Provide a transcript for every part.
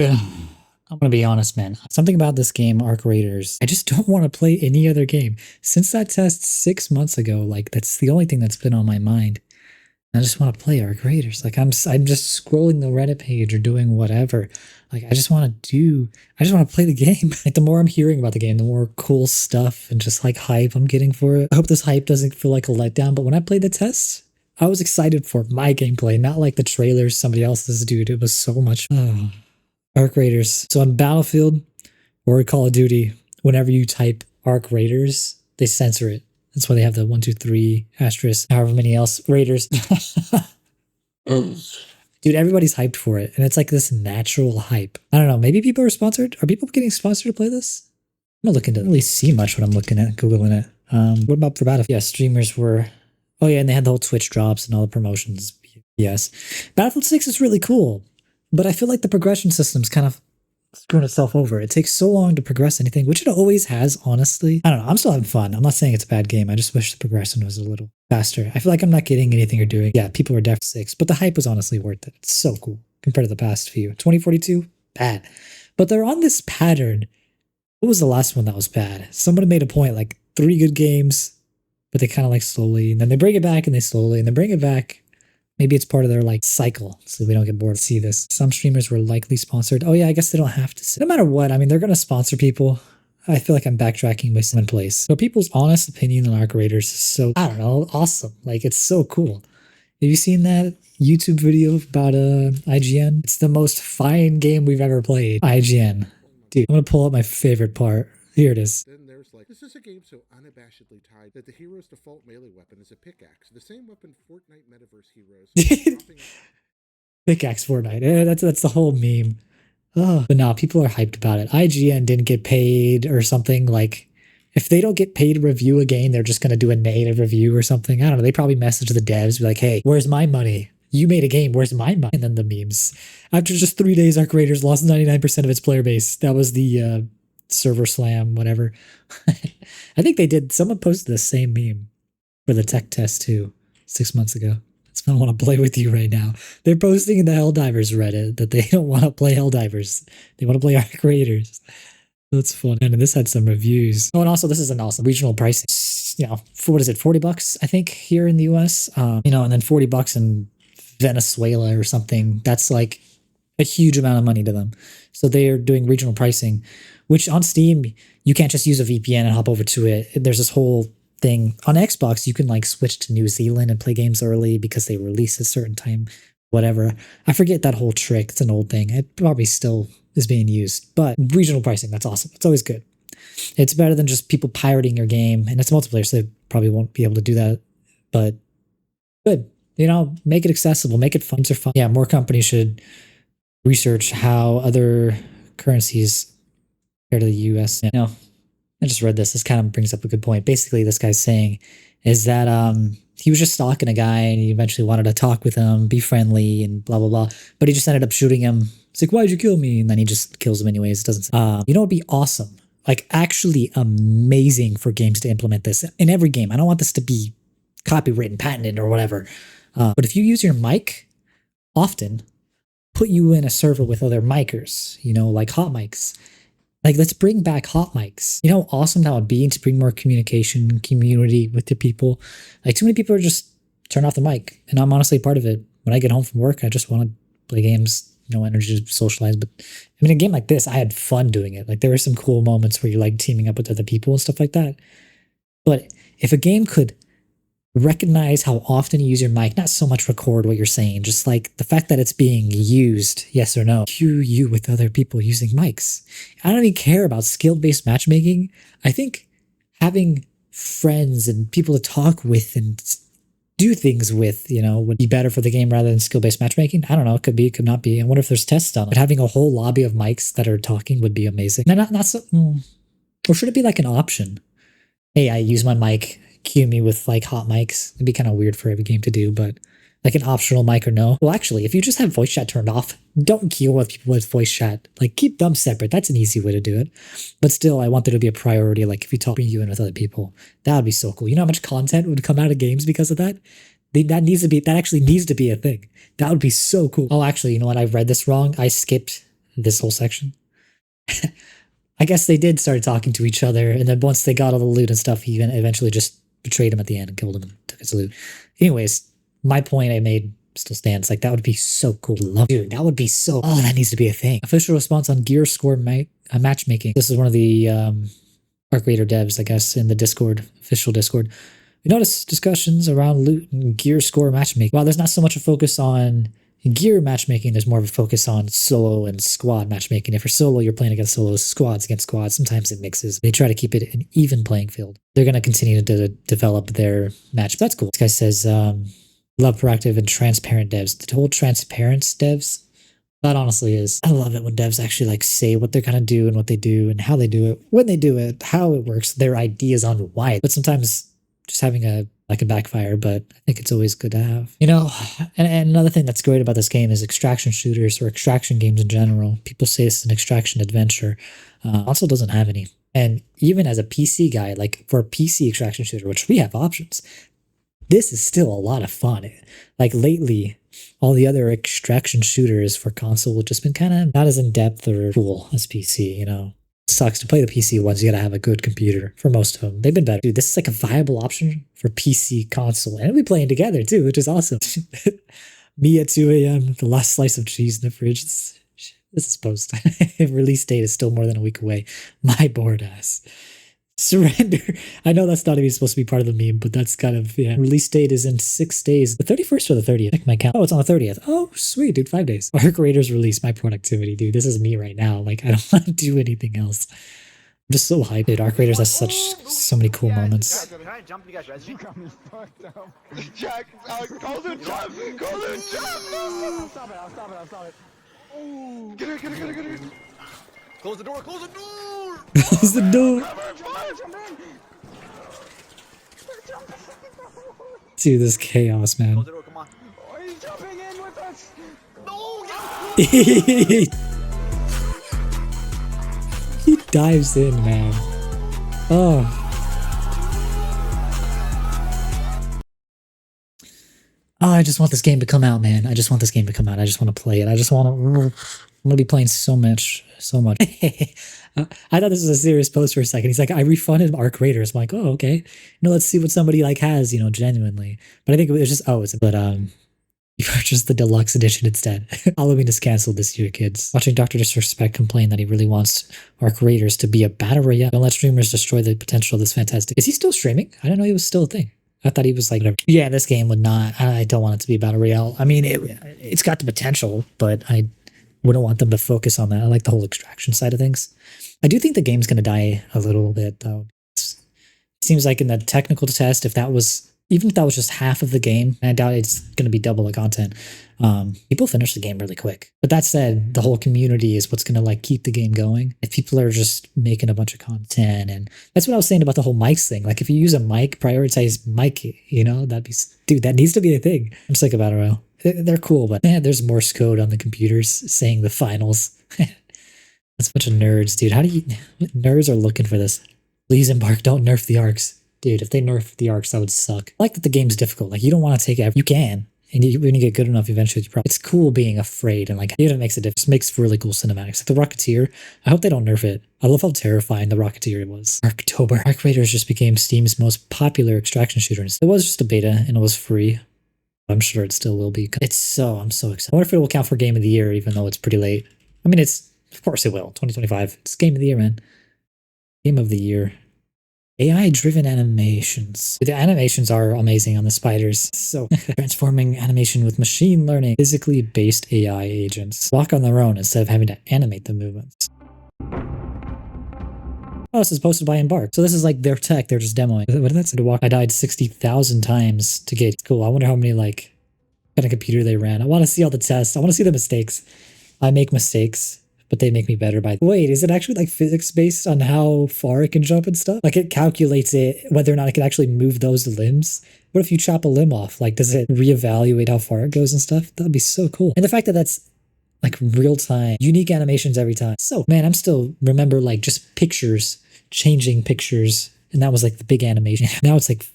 I'm gonna be honest, man. Something about this game, Arc Raiders, I just don't want to play any other game. Since that test 6 months ago, like that's the only thing that's been on my mind. I just want to play Arc Raiders. Like I'm just scrolling the Reddit page or doing whatever. Like I just want to play the game. Like the more I'm hearing about the game, the more cool stuff and just like hype I'm getting for it. I hope this hype doesn't feel like a letdown, but when I played the test, I was excited for my gameplay, not like the trailers somebody else's, dude. It was so much. Oh, Arc Raiders. So on Battlefield or Call of Duty, whenever you type Arc Raiders, they censor it. That's why they have the 123 asterisk, however many else Raiders. Dude, everybody's hyped for it, and it's like this natural hype. I don't know. Maybe people are sponsored. Are people getting sponsored to play this? I'm not looking to really see much when I'm looking at Googling it. What about for Battlefield? Yeah, streamers were. Oh yeah, and they had the whole Twitch drops and all the promotions. Yes, Battlefield 6 is really cool, but I feel like the progression system's kind of screwing itself over. It takes so long to progress anything, which it always has, honestly. I don't know. I'm still having fun. I'm not saying it's a bad game. I just wish the progression was a little faster. I feel like I'm not getting anything you're doing. Yeah, people are definitely 6, but the hype was honestly worth it. It's so cool compared to the past few. 2042, bad. But they're on this pattern. What was the last one that was bad? Somebody made a point, like 3 good games, but they kind of like slowly, and then they bring it back and they slowly, and then bring it back. Maybe it's part of their like cycle, so we don't get bored to see this. Some streamers were likely sponsored. Oh yeah, I guess they don't have to. No matter what, I mean, they're gonna sponsor people. I feel like I'm backtracking by some place. So people's honest opinion on Arc Raiders is so, I don't know, awesome. Like it's so cool. Have you seen that YouTube video about IGN? It's the most fine game we've ever played. IGN. Dude, I'm gonna pull up my favorite part. Here it is. Then there's like, this is a game so unabashedly tied that the hero's default melee weapon is a pickaxe, the same weapon Fortnite Metaverse heroes. Pickaxe Fortnite. That's the whole meme. Oh, but no, people are hyped about it. IGN didn't get paid or something. Like, if they don't get paid to review a game, they're just going to do a negative review or something. I don't know. They probably message the devs, be like, hey, where's my money? You made a game. Where's my money? And then the memes. After just 3 days, Arc Raiders lost 99% of its player base. That was the server slam, whatever. I think they did. Someone posted the same meme for the tech test too, 6 months ago. That's why I want to play with you right now. They're posting in the Helldivers Reddit that they don't want to play Helldivers. They want to play Arc Raiders. That's fun. And this had some reviews. Oh, and also this is an awesome regional pricing. You know, for what is it, $40, I think, here in the US? You know, and then $40 in Venezuela or something. That's like a huge amount of money to them. So they are doing regional pricing, which on Steam, you can't just use a VPN and hop over to it. There's this whole thing. On Xbox, you can like switch to New Zealand and play games early because they release a certain time, whatever. I forget that whole trick. It's an old thing. It probably still is being used, but regional pricing, that's awesome. It's always good. It's better than just people pirating your game, and it's multiplayer, so they probably won't be able to do that, but good. You know, make it accessible, make it fun. Yeah, more companies should research how other currencies compare to the US. You know, I just read this. This kind of brings up a good point. Basically, this guy's saying is that he was just stalking a guy and he eventually wanted to talk with him, be friendly, and blah, blah, blah. But he just ended up shooting him. It's like, why'd you kill me? And then he just kills him anyways. It doesn't say. You know, it'd be awesome. Like, actually amazing for games to implement this in every game. I don't want this to be copywritten, patented, or whatever. But if you use your mic often, put you in a server with other micers, you know, like hot mics. Like, let's bring back hot mics. You know how awesome that would be to bring more communication, community with the people. Like, too many people are just turn off the mic, and I'm honestly part of it. When I get home from work, I just want to play games, no energy to socialize. But I mean, a game like this, I had fun doing it. Like, there were some cool moments where you're like teaming up with other people and stuff like that. But if a game could recognize how often you use your mic, not so much record what you're saying, just like the fact that it's being used, yes or no, cue you with other people using mics. I don't even care about skill-based matchmaking. I think having friends and people to talk with and do things with, you know, would be better for the game rather than skill-based matchmaking. I don't know. It could be, it could not be. I wonder if there's tests on it. But having a whole lobby of mics that are talking would be amazing. No, not so, or should it be like an option? Hey, I use my mic, cue me with like hot mics. It'd be kind of weird for every game to do, but like an optional mic or no. Well, actually, if you just have voice chat turned off, don't queue with people with voice chat. Like, keep them separate. That's an easy way to do it. But still, I want there to be a priority. Like, if you talk, bring you in with other people, that would be so cool. You know how much content would come out of games because of that? That actually needs to be a thing. That would be so cool. Oh, actually, you know what? I read this wrong. I skipped this whole section. I guess they did start talking to each other, and then once they got all the loot and stuff, he eventually just betrayed him at the end and killed him and took his loot. Anyways, my point I made still stands. Like, that would be so cool. Dude, that would be so. Oh, that needs to be a thing. Official response on gear score matchmaking. This is one of the Arc Raider devs, I guess, in the Discord, official Discord. We noticed discussions around loot and gear score matchmaking. While there's not so much a focus on gear matchmaking, there's more of a focus on solo and squad matchmaking. If you're solo, you're playing against solos, squads against squads. Sometimes it mixes. They try to keep it an even playing field. They're going to continue to develop their match. That's cool. This guy says, love proactive and transparent devs. The whole transparency devs, that honestly is, I love it when devs actually like say what they're gonna do and what they do and how they do it, when they do it, how it works, their ideas on why. But sometimes just having a can backfire, but I think it's always good to have. You know, and another thing that's great about this game is extraction shooters or extraction games in general. People say it's an extraction adventure. Also doesn't have any. And even as a PC guy, like for a PC extraction shooter, which we have options, this is still a lot of fun. Like lately, all the other extraction shooters for console have just been kind of not as in-depth or cool as PC, you know. It sucks to play the PC ones. You gotta have a good computer for most of them. They've been better. Dude, this is like a viable option for PC console. And we playing together too, which is awesome. Me at 2 a.m., the last slice of cheese in the fridge. This is post. Release date is still more than a week away. My bored ass. Surrender. I know that's not even supposed to be part of the meme, but that's kind of, yeah. Release date is in 6 days. The 31st or the 30th? Check my count. Oh, it's on the 30th. Oh, sweet, dude. 5 days. Arc Raiders release. My productivity, dude. This is me right now. Like, I don't want to do anything else. I'm just so hyped, dude. Arc Raiders has so many cool moments. Can I jump? You guys ready? You got me fucked up. Jack, golden jump! Golden jump! I'll stop it. Oh. Get it. Close the door, close the door! Close the door. Jump in. Dude, this chaos, man. Close the door, come on. Oh, he's jumping in with us. No, get He dives in, man. Oh. Oh, I just want this game to come out, man. I just want this game to come out. I just want to play it. I just want to. I'm gonna be playing so much. I thought this was a serious post for a second. He's like, I refunded Arc Raiders. I'm like, oh, okay. You know, let's see what somebody like has, you know, genuinely. But I think it was just, you purchased the deluxe edition instead. Halloween is canceled this year, kids. Watching Dr. Disrespect complain that he really wants Arc Raiders to be a battle royale. Don't let streamers destroy the potential of this fantastic. Is he still streaming? I didn't know he was still a thing. I thought he was like, whatever. Yeah, this game would not. I don't want it to be a battle royale. I mean, it's got the potential, but I wouldn't want them to focus on that. I like the whole extraction side of things. I do think the game's going to die a little bit, though. It seems like in the technical test, even if that was just half of the game, and I doubt it's going to be double the content, people finish the game really quick. But that said, the whole community is what's going to like keep the game going. If people are just making a bunch of content, and that's what I was saying about the whole mics thing. Like if you use a mic, prioritize mic, you know, dude, that needs to be a thing. I'm sick of Battle Royale. They're cool, but there's Morse code on the computers saying the finals. That's a bunch of nerds, dude. Nerds are looking for this. Please embark, don't nerf the arcs. Dude, if they nerf the arcs, that would suck. I like that the game's difficult. Like, you don't want to take it. You can. And when you get good enough, eventually, it's cool being afraid. And like, even it makes a difference. It makes really cool cinematics. Like the Rocketeer, I hope they don't nerf it. I love how terrifying the Rocketeer was. Arctober. Arc Raiders just became Steam's most popular extraction shooter. It was just a beta and it was free. I'm sure it still will be. I'm so excited. I wonder if it will count for Game of the Year, even though it's pretty late. I mean, of course it will. 2025. It's Game of the Year, man. Game of the Year. AI-driven animations. The animations are amazing on the spiders. So transforming animation with machine learning, physically based AI agents walk on their own instead of having to animate the movements. Oh, this is posted by Embark. So this is like their tech. They're just demoing. What did that say? To walk. I died 60,000 times to get. It's cool. I wonder how many like kind of computer they ran. I want to see all the tests. I want to see the mistakes. I make mistakes, but they make me better by. Wait, is it actually like physics based on how far it can jump and stuff? Like it calculates it whether or not it can actually move those limbs. What if you chop a limb off? Like, does it reevaluate how far it goes and stuff? That'd be so cool. And the fact that that's like real time, unique animations every time. So man, I'm still remember like just pictures, changing pictures. And that was like the big animation. Now it's like,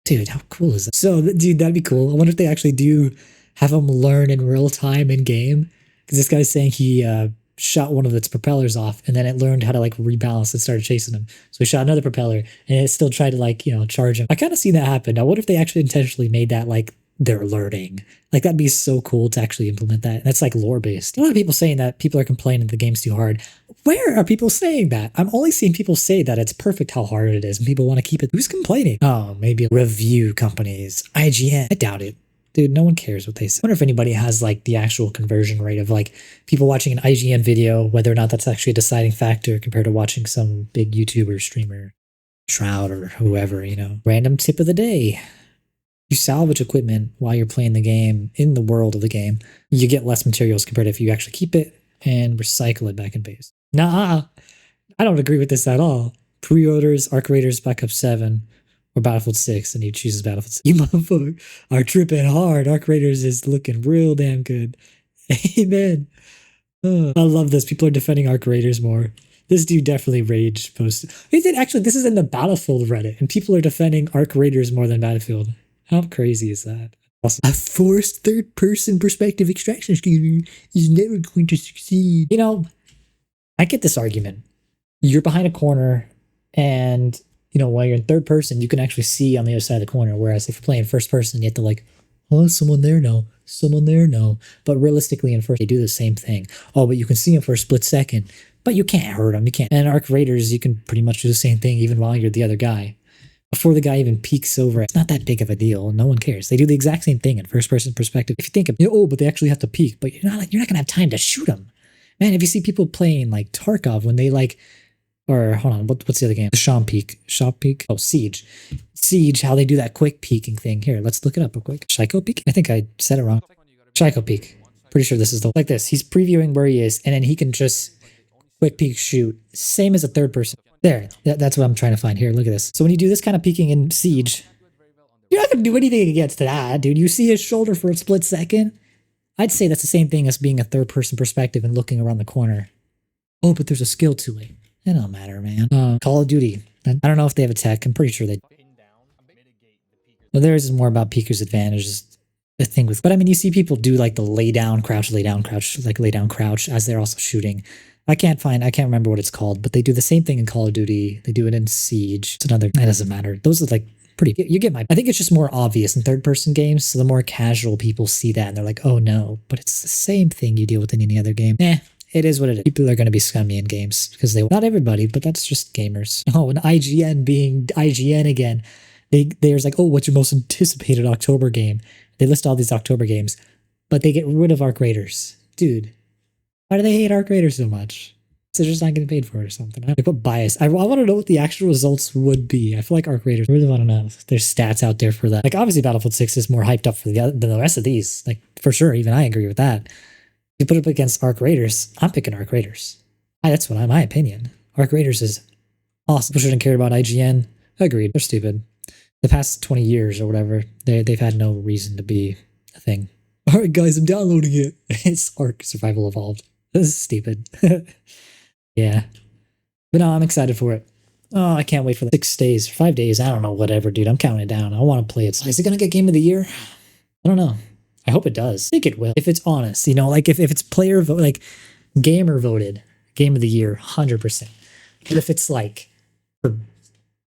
dude, how cool is that? So dude, that'd be cool. I wonder if they actually do have them learn in real time in game. Because this guy's saying he shot one of its propellers off, and then it learned how to like rebalance and started chasing him. So he shot another propeller, and it still tried to like, you know, charge him. I kind of seen that happen. Now, what if they actually intentionally made that like they're learning? Like that'd be so cool to actually implement that. That's like lore based. A lot of people saying that people are complaining the game's too hard. Where are people saying that? I'm only seeing people say that it's perfect how hard it is and people want to keep it. Who's complaining? Oh, maybe review companies. IGN. I doubt it. Dude, no one cares what they say. I wonder if anybody has like the actual conversion rate of like people watching an IGN video, whether or not that's actually a deciding factor compared to watching some big YouTuber, streamer, Shroud, or whoever, you know. Random tip of the day. You salvage equipment while you're playing the game in the world of the game. You get less materials compared to if you actually keep it and recycle it back in base. Nah, I don't agree with this at all. Pre-orders, Arc Raiders Black Ops 7, or Battlefield 6, and he chooses Battlefield 6. You motherfucker are tripping hard. Arc Raiders is looking real damn good. Amen. I love this. People are defending Arc Raiders more. This dude definitely rage posted. He did actually. This is in the Battlefield Reddit, and people are defending Arc Raiders more than Battlefield. How crazy is that? Awesome. A forced third-person perspective extraction shooter is never going to succeed. You know, I get this argument. You're behind a corner, and you know, while you're in third person, you can actually see on the other side of the corner. Whereas if you're playing first person, you have to like, oh, someone there, no, someone there, no. But realistically, in first, they do the same thing. Oh, but you can see them for a split second, but you can't hurt them. You can't. And in Arc Raiders, you can pretty much do the same thing even while you're the other guy. Before the guy even peeks over, it's not that big of a deal. No one cares. They do the exact same thing in first-person perspective. If you think of, oh, but they actually have to peek, but you're not gonna have time to shoot them. Man, if you see people playing like Tarkov when they like, or hold on, what's the other game? The Shop Peek. Oh, Siege. Siege, how they do that quick peeking thing. Here, let's look it up real quick. Psycho Peek? I think I said it wrong. Psycho Peek. Pretty sure this is the, like this. He's previewing where he is, and then he can just quick peek shoot. Same as a third person. There, that's what I'm trying to find here. Look at this. So when you do this kind of peeking in Siege, you're not going to do anything against that, dude. You see his shoulder for a split second. I'd say that's the same thing as being a third-person perspective and looking around the corner. Oh, but there's a skill to it. It don't matter, man. Call of Duty. I don't know if they have a tech. I'm pretty sure they... Well, theirs is more about peeker's advantage. The thing with... But I mean, you see people do like the lay down, crouch, like lay down, crouch as they're also shooting. I can't remember what it's called, but they do the same thing in Call of Duty. They do it in Siege. It's another, it doesn't matter. Those are like pretty, you get my, I think it's just more obvious in third person games. So the more casual people see that and they're like, oh no, but it's the same thing you deal with in any other game. It is what it is. People are going to be scummy in games because not everybody, but that's just gamers. Oh, and IGN being IGN again. There's like, oh, what's your most anticipated October game? They list all these October games, but they get rid of Arc Raiders. Dude. Why do they hate Arc Raiders so much? They're just not getting paid for it or something. Like what bias? I want to know what the actual results would be. I feel like Arc Raiders, I really want to know if there's stats out there for that. Like obviously Battlefield 6 is more hyped up for than the rest of these. Like for sure, even I agree with that. If you put it up against Arc Raiders, I'm picking Arc Raiders. That's my opinion. Arc Raiders is awesome. People shouldn't care about IGN. Agreed. They're stupid. The past 20 years or whatever, they've had no reason to be a thing. All right, guys, I'm downloading it. It's Arc Survival Evolved. This is stupid. Yeah. But no, I'm excited for it. Oh, I can't wait for the 6 days, 5 days. I don't know, whatever, dude. I'm counting it down. I want to play it. Is it going to get Game of the Year? I don't know. I hope it does. I think it will. If it's honest, you know, like if it's player vote, like gamer voted Game of the Year, 100%. But if it's like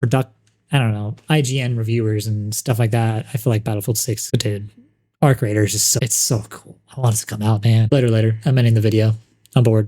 product, I don't know, IGN reviewers and stuff like that, I feel like Battlefield 6 did. Arc Raiders is it's so cool. I want it to come out, man. Later. I'm ending the video. I'm bored.